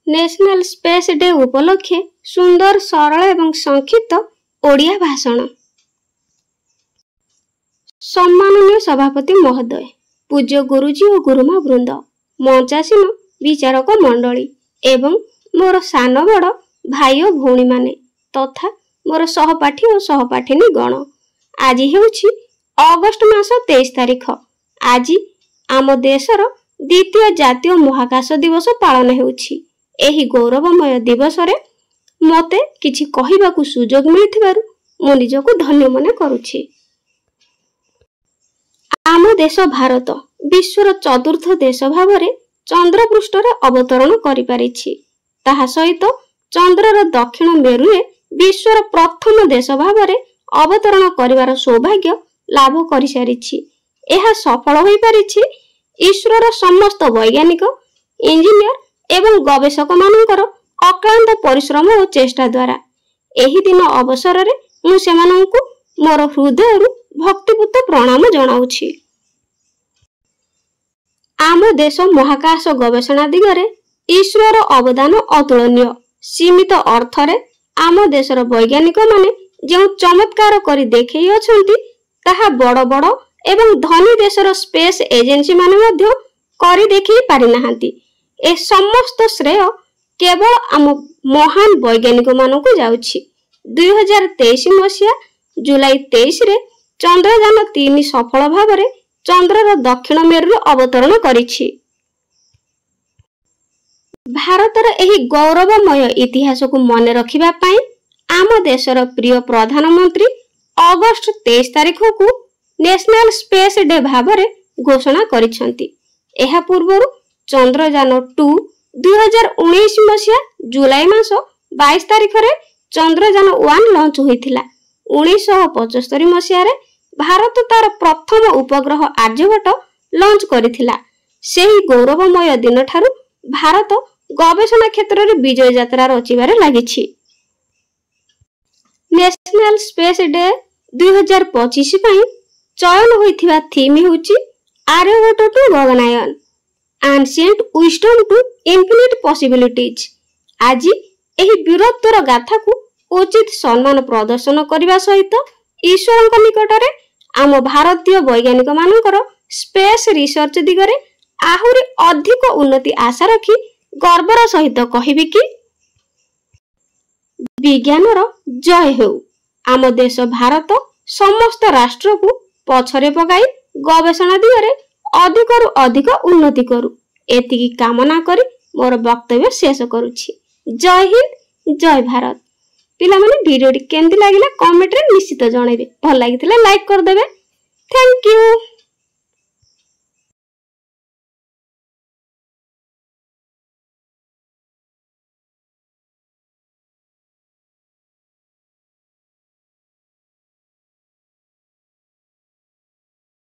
National space day उपलक्षे सुंदर सरल एवं संक्षिप्त ओडिया भाषण। सम्माननीय सभापति महोदय, पूज्य गुरुजी और गुरुमा वृंद, मंचासीन विचारक मंडली एवं मोर सान बड़ भाई और भौणी माने तथा मोर सहपाठी और सहपाठिनी गण, आज हेउछि अगस्ट मास 23 तारिख। आज आम देशर द्वितीय जातीय महाकाश दिवस पालन हेउछि। एही गौरवमय दिवस रे मते किछि कहिबाकू सुजोग मिलिथिबारु मो निजको धन्य मने करूछि। आम देश भारत विश्वर चतुर्थ देश भावरे चंद्र पृष्ठरे अवतरण करि पारिछि। ताहा सहित चंद्रर दक्षिण मेरुरे विश्वर प्रथम देश भावरे अवतरण करिवार सौभाग्य लाभ करि सारिछि। एहा सफल होई पारिछि ईश्वर समस्त वैज्ञानिक, इंजीनियर एवं गवेषक मानकर अक्लांत परिश्रम और चेष्टा द्वारा। एही दिन अवसर रे मु सेमानंकु मोर हृदयरु भक्तिपूत प्रणाम जणाउछि। आम देश महाकाश गवेषणा दिगरे ईश्वर अवदान अतुलनीय। सीमित अर्थरे आम देशर वैज्ञानिक माने जो चमत्कार करि देखै अछंती ताहा बड़ बड़ एवं धनी देशर स्पेस एजेंसी माने मध्य करि देखै पारि नाहांती। ए समस्त श्रेय केवल आम महान वैज्ञानिक मानकु जाउछि। 2023 मसिया जुलाई 23 रे चंद्रयान 3 सफल भावरे चंद्रर दक्षिण मेरु अवतरण करिछि। भारतर एही गौरवमय इतिहास को मने रखिबा पई आम देशर प्रिय प्रधानमंत्री अगस्ट 23 तारिख को नेशनल स्पेस डे भावरे घोषणा करिसंती। एहा पूर्वरु चंद्रयान 2 2019 मसिया जुलाई मास 22 तारिख रे चंद्रयान 1 लॉन्च होइथिला। 1975 मसिया रे भारत तार प्रथम उपग्रह आर्यभट्ट लॉन्च करिथिला। सेही गौरवमय दिन ठारू भारत गवेषणा क्षेत्र रे विजय यात्रा रचिबारे लागिछि। नेशनल स्पेस डे 2025 पई चयन होइथिबा थीम हेउछि Aryabhata to Gaganyaan, ancient wisdom to infinite possibilities. आज एही वीरत्वर गाथा को उचित सम्मान प्रदर्शन करने सहित ईश्वर निकटरे आम भारतीय वैज्ञानिक मानकर स्पेस रिसर्च दिगरे आहुरी अधिक उन्नति आशा रखी गर्वर सहित कहिबि कि विज्ञानर जय हो। आम देश भारत समस्त राष्ट्र को पछरे पकाई गवेषणा दिगरे अधिकरु अधिक उन्नति करू, एतिकी कामना करी मोर वक्तव्य शेष करूछि। जय हिंद, जय भारत। पिला माने वीडियो केमति लागिला कमेंट रे निश्चित जणाइबे। भल लागिथिला लाइक कर देबे। Thank you.